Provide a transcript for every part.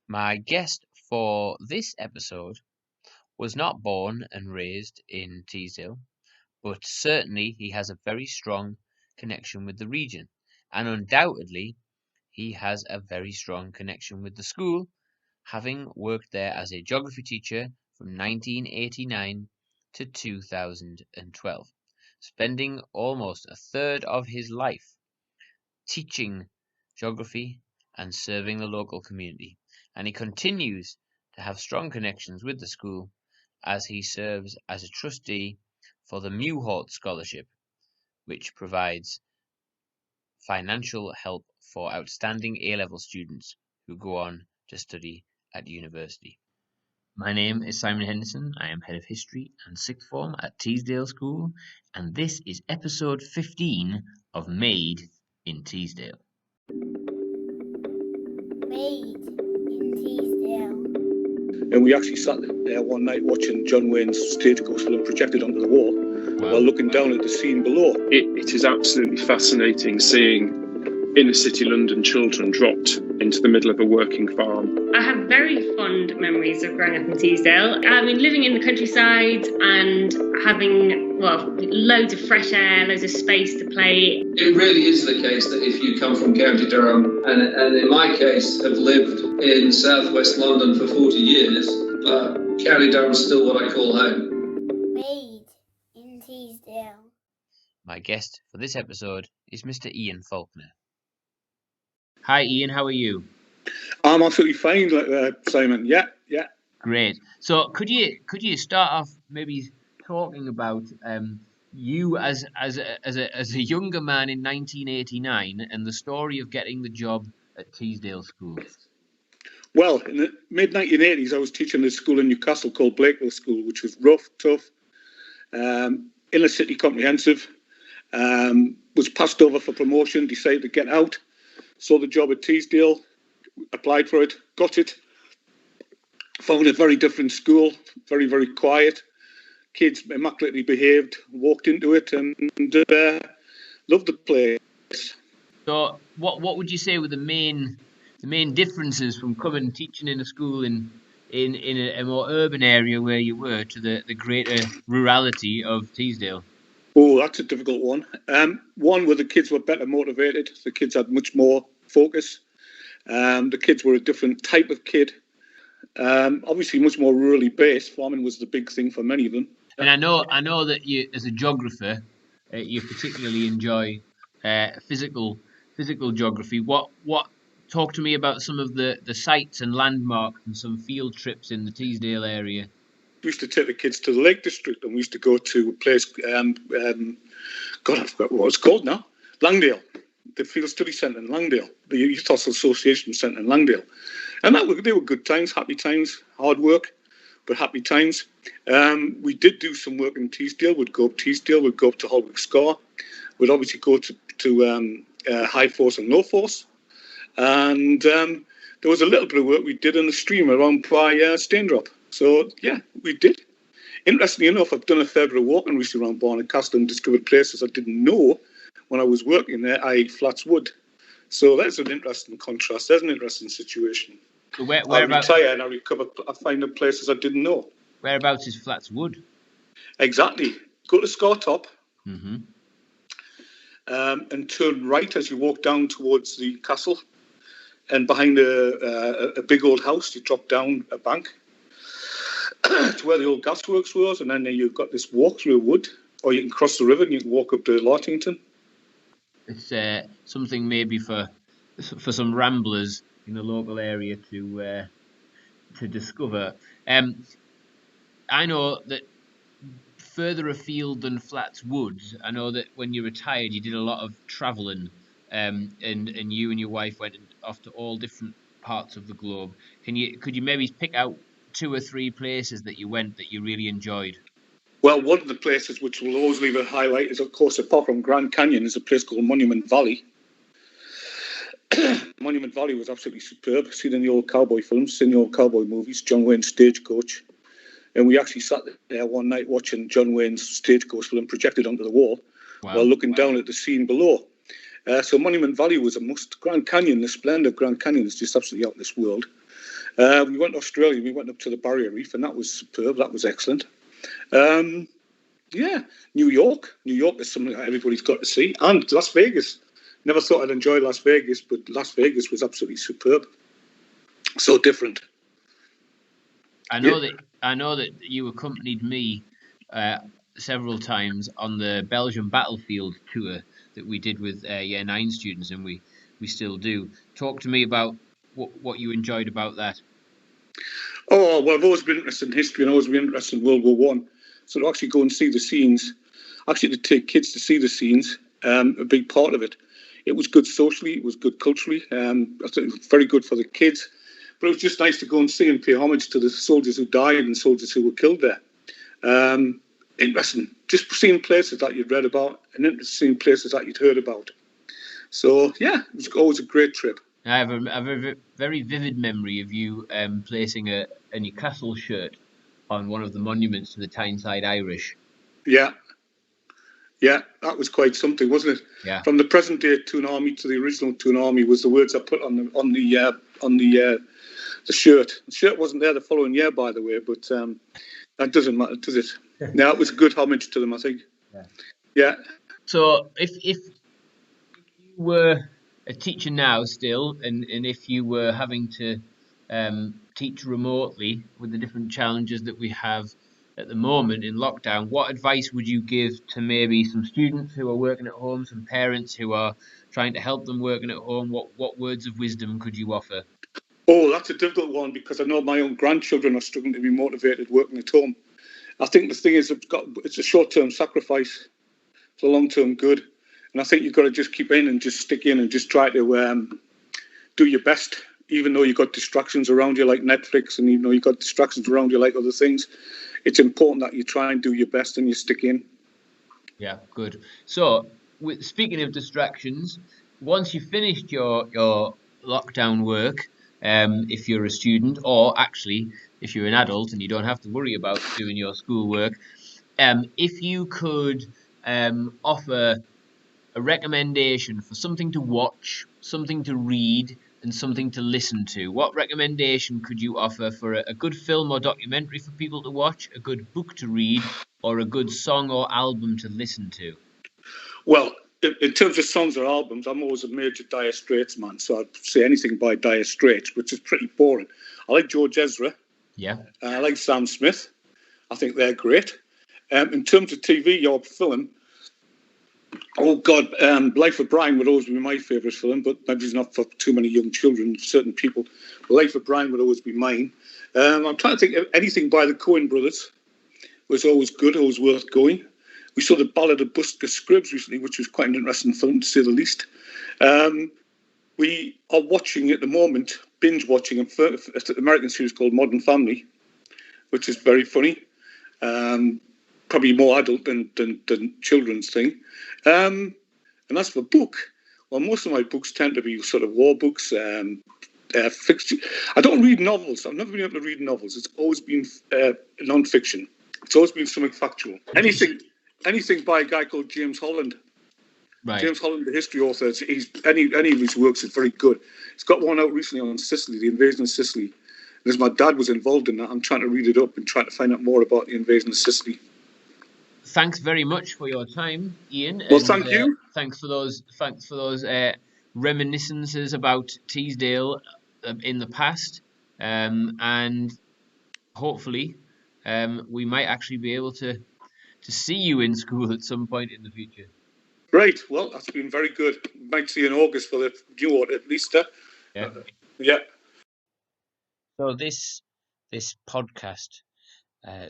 My guest for this episode was not born and raised in Teesdale, but certainly he has a very strong connection with the region, and undoubtedly he has a very strong connection with the school, having worked there as a geography teacher from 1989 to 2012, spending almost a third of his life teaching geography and serving the local community. And he continues to have strong connections with the school as he serves as a trustee for the Mewhort Scholarship, which provides financial help for outstanding A-level students who go on to study at university. My name is Simon Henderson. I am Head of History and Sixth Form at Teesdale School, and this is episode 15 of Made in Teesdale. Made in Teesdale. And we actually sat there one night watching John Wayne's Stagecoach film projected onto the wall while looking down at the scene below. It is absolutely fascinating seeing inner city London children dropped into the middle of a working farm. I have very fond memories of growing up in Teesdale. I mean, living in the countryside and having, loads of fresh air, loads of space to play. It really is the case that if you come from County Durham, and in my case have lived in southwest London for 40 years, County Durham's still what I call home. Made in Teesdale. My guest for this episode is Mr. Ian Faulkner. Hi Ian, how are you? I'm absolutely fine, Simon. Yeah. Great. So could you start off maybe talking about you as a younger man in 1989 and the story of getting the job at Teesdale School? Well, in the mid-1980s, I was teaching at a school in Newcastle called Blakeville School, which was rough, tough, inner city comprehensive. Was passed over for promotion, decided to get out, saw the job at Teesdale, applied for it, got it, found a very different school, very, very quiet, kids immaculately behaved, walked into it and loved the place. So what would you say were the main differences from coming and teaching in a school in a more urban area where you were to the greater rurality of Teesdale? Oh, that's a difficult one. One where the kids were better motivated. The kids had much more focus. The kids were a different type of kid. Obviously, much more rurally based. Farming was the big thing for many of them. And I know that you, as a geographer, you particularly enjoy physical geography. What talk to me about some of the sites and landmarks and some field trips in the Teesdale area. We used to take the kids to the Lake District, and we used to go to a place, God, I forgot what it's called now, Langdale, the Field Study Centre in Langdale, the Youth Hostel Association Centre in Langdale. And they were good times, happy times, hard work, but happy times. We did do some work in Teesdale. We'd go up Teesdale, we'd go up to Holwick Scar. We'd obviously go to High Force and Low Force. And there was a little bit of work we did in the stream around by Staindrop. So, yeah, we did. Interestingly enough, I've done a fair bit of walking recently around Barnet Castle and discovered places I didn't know when I was working there, i.e. Flats Wood. So that's an interesting contrast. There's an interesting situation. So I retire and I recover. I find the places I didn't know. Whereabouts is Flats Wood? Exactly. Go to Scar Top Mm-hmm. And turn right as you walk down towards the castle. And behind a big old house, you drop down a bank to where the old gasworks was, and then you've got this walk through wood, or you can cross the river and you can walk up to Lartington. It's something maybe for some ramblers in the local area to discover. I know that further afield than Flats Woods, I know that when you retired, you did a lot of travelling, and you and your wife went off to all different parts of the globe. Could you maybe pick out 2 or 3 places that you went that you really enjoyed? Well, one of the places which will always leave a highlight is, of course, apart from Grand Canyon, is a place called Monument Valley. Monument Valley was absolutely superb. Seen in the old cowboy films, seen the old cowboy movies, John Wayne's Stagecoach. And we actually sat there one night watching John Wayne's Stagecoach film projected onto the wall while looking down at the scene below. So Monument Valley was a must. Grand Canyon, the splendor of Grand Canyon is just absolutely out of this world. We went to Australia. We went up to the Barrier Reef, and that was superb. That was excellent. Yeah, New York. New York is something that everybody's got to see. And Las Vegas. Never thought I'd enjoy Las Vegas, but Las Vegas was absolutely superb. So different. I know that you accompanied me several times on the Belgian battlefield tour that we did with Year 9 students, and we still do. Talk to me about what you enjoyed about that. Oh, well, I've always been interested in history and always been interested in World War One. So to actually go and see the scenes, actually to take kids to see the scenes, a big part of it. It was good socially, it was good culturally. I think it was very good for the kids. But it was just nice to go and see and pay homage to the soldiers who died and soldiers who were killed there. Interesting. Just seeing places that you'd read about and interesting places that you'd heard about. So, yeah, it was always a great trip. I have a very vivid memory of you placing a Newcastle shirt on one of the monuments to the Tyneside Irish. Yeah, that was quite something, wasn't it? Yeah. From the present day Toon Army to the original Toon Army was the words I put on the shirt. The shirt wasn't there the following year, by the way, but that doesn't matter, does it? No, it was a good homage to them, I think. Yeah. So if you were a teacher now still, and if you were having to teach remotely with the different challenges that we have at the moment in lockdown, what advice would you give to maybe some students who are working at home, some parents who are trying to help them working at home? What words of wisdom could you offer? Oh, that's a difficult one because I know my own grandchildren are struggling to be motivated working at home. I think the thing is, it's a short-term sacrifice for long-term good. And I think you've got to just keep in and just stick in and just try to do your best, even though you've got distractions around you like Netflix and even though you've got distractions around you like other things. It's important that you try and do your best and you stick in. Yeah, good. So, speaking of distractions, once you've finished your lockdown work, if you're a student, or actually if you're an adult and you don't have to worry about doing your schoolwork, if you could offer a recommendation for something to watch, something to read, and something to listen to, what recommendation could you offer for a good film or documentary for people to watch, a good book to read, or a good song or album to listen to? Well, in terms of songs or albums, I'm always a major Dire Straits man, so I'd say anything by Dire Straits, which is pretty boring. I like George Ezra. Yeah. I like Sam Smith. I think they're great. In terms of TV or film, oh God, Life of Brian would always be my favourite film, but maybe it's not for too many young children, certain people. Life of Brian would always be mine. I'm trying to think of anything by the Coen brothers was always good, always worth going. We saw the Ballad of Buster Scruggs recently, which was quite an interesting film, to say the least. We are watching at the moment, binge watching an American series called Modern Family, which is very funny. Probably more adult than children's thing. And as for book, well, most of my books tend to be sort of war books, fiction. I don't read novels. I've never been able to read novels. It's always been non-fiction. It's always been something factual. Anything by a guy called James Holland. Right. James Holland, the history author. Any of his works is very good. He's got one out recently on Sicily, the invasion of Sicily. And as my dad was involved in that, I'm trying to read it up and trying to find out more about the invasion of Sicily. Thanks very much for your time, Ian. Well, thank you. Thanks for those reminiscences about Teesdale in the past, and hopefully, we might actually be able to see you in school at some point in the future. Right. Well, that's been very good. Might see you in August for the due at least. Yeah. Yeah. So this podcast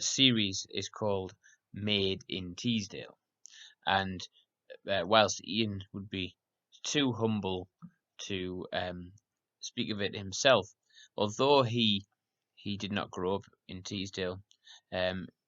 series is called Made in Teesdale, and whilst Ian would be too humble to speak of it himself, although he did not grow up in Teesdale,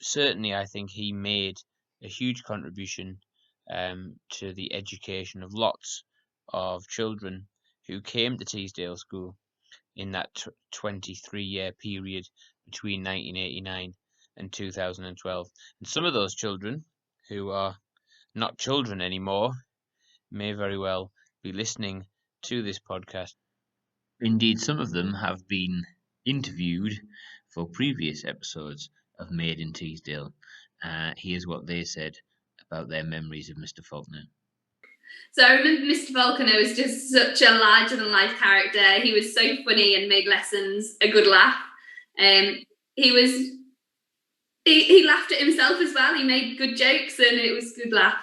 certainly I think he made a huge contribution to the education of lots of children who came to Teesdale School in that 23-year period between 1989 and 2012. And some of those children who are not children anymore may very well be listening to this podcast. Indeed, some of them have been interviewed for previous episodes of Made in Teesdale. Here's what they said about their memories of Mr. Faulkner. So I remember Mr. Faulkner was just such a larger-than-life character. He was so funny and made lessons a good laugh. He laughed at himself as well. He made good jokes and it was a good laugh.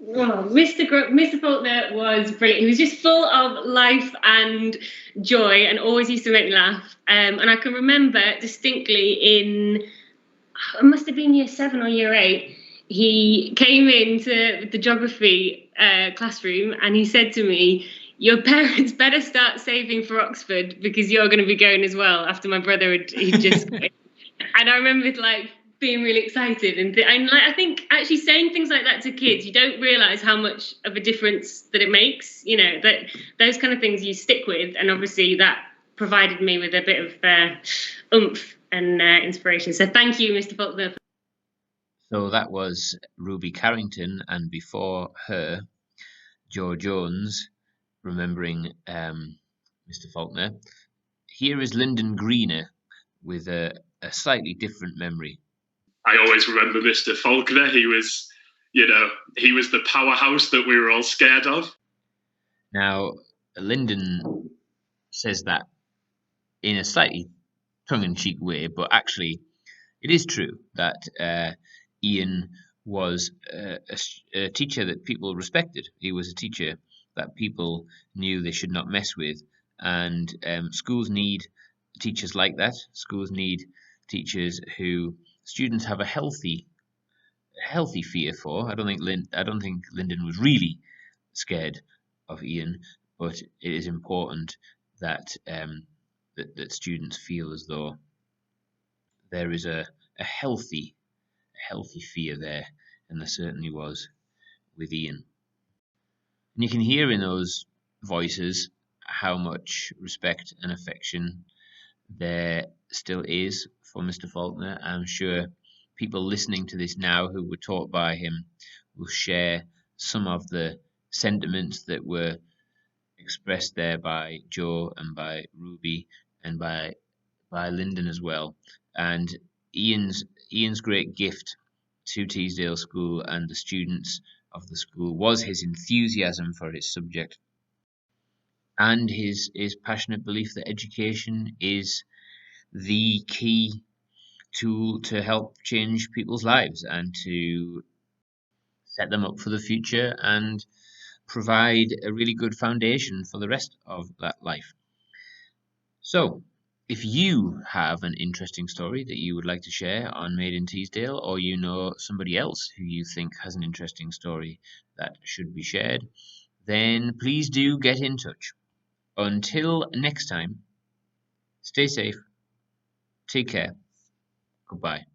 Mr. Faulkner was brilliant. He was just full of life and joy and always used to make me laugh. And I can remember distinctly it must have been year 7 or year 8, he came into the geography classroom and he said to me, "Your parents better start saving for Oxford because you're going to be going as well," after my brother he'd just and I remember being really excited and I think actually saying things like that to kids, you don't realise how much of a difference that it makes, that those kind of things you stick with, and obviously that provided me with a bit of oomph and inspiration. So thank you, Mr. Faulkner. So that was Ruby Carrington, and before her, Jo Jones, remembering Mr. Faulkner. Here is Lyndon Greener with a slightly different memory. I always remember Mr. Faulkner. He was the powerhouse that we were all scared of. Now, Lyndon says that in a slightly tongue-in-cheek way, but actually it is true that Ian was a teacher that people respected. He was a teacher that people knew they should not mess with, and schools need teachers like that. Schools need teachers who students have a healthy fear for. I don't think Lyndon was really scared of Ian, but it is important that that students feel as though there is a healthy fear there, and there certainly was with Ian. And you can hear in those voices how much respect and affection there still is for Mr. Faulkner. I'm sure people listening to this now who were taught by him will share some of the sentiments that were expressed there by Jo and by Ruby and by Lyndon as well. And Ian's great gift to Teesdale School and the students of the school was his enthusiasm for his subject and his passionate belief that education is the key tool to help change people's lives and to set them up for the future and provide a really good foundation for the rest of that life. So, if you have an interesting story that you would like to share on Made in Teesdale, or you know somebody else who you think has an interesting story that should be shared, then please do get in touch. Until next time, stay safe, take care, goodbye.